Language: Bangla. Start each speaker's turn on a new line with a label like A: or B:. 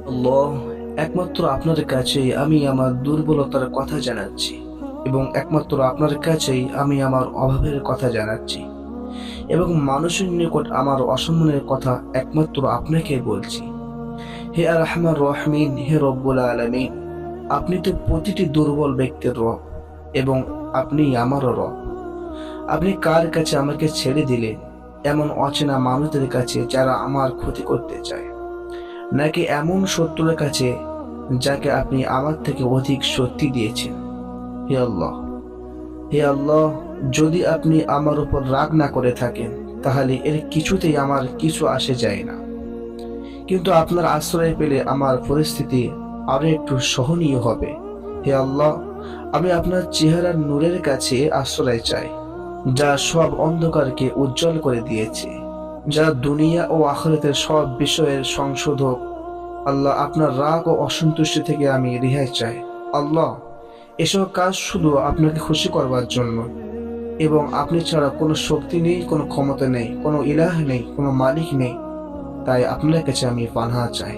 A: আল্লাহ, একমাত্র আপনার কাছেই আমি আমার দুর্বলতার কথা জানাচ্ছি এবং একমাত্র আপনার কাছেই আমি আমার অভাবের কথা জানাচ্ছি এবং মানুষের নিকট আমার অসম্মানের কথা একমাত্র আপনাকে বলছি। হে আর রহমান রহমিন, হে রব্বুল আলামিন, আপনি তো প্রতিটি দুর্বল ব্যক্তির রব এবং আপনি আমারও রব। আপনি কার কাছে আমাকে ছেড়ে দিলেন? এমন অচেনা মানুষদের কাছে যারা আমার ক্ষতি করতে চায়, নাকি এমন শত্রুর কাছে যাকে আপনি আমার থেকে অধিক শক্তি দিয়েছেন? হে আল্লাহ, হে আল্লাহ, যদি আপনি আমার উপর রাগ না করে থাকেন তাহলে এর কিছুতেই আমার কিছু আসে যায় না, কিন্তু আপনার আশ্রয় পেলে আমার পরিস্থিতি আরো একটু সহনীয় হবে। হে আল্লাহ, আমি আপনার চেহারার নূরের কাছে আশ্রয় চাই, যা সব অন্ধকারকে উজ্জ্বল করে দিয়েছে, যা দুনিয়া ও আখিরাতের সব বিষয়ের সংশোধক। আল্লাহ, আপনার রাগ ও অসন্তুষ্টি থেকে আমি রেহাই চাই। আল্লাহ, এসব কাজ শুধু আপনাকে খুশি করবার জন্য, এবং আপনি ছাড়া কোনো শক্তি নেই, কোনো ক্ষমতা নেই, কোনো ইলাহ নেই, কোনো মালিক নেই। তাই আপনার কাছে আমি পানাহ চাই।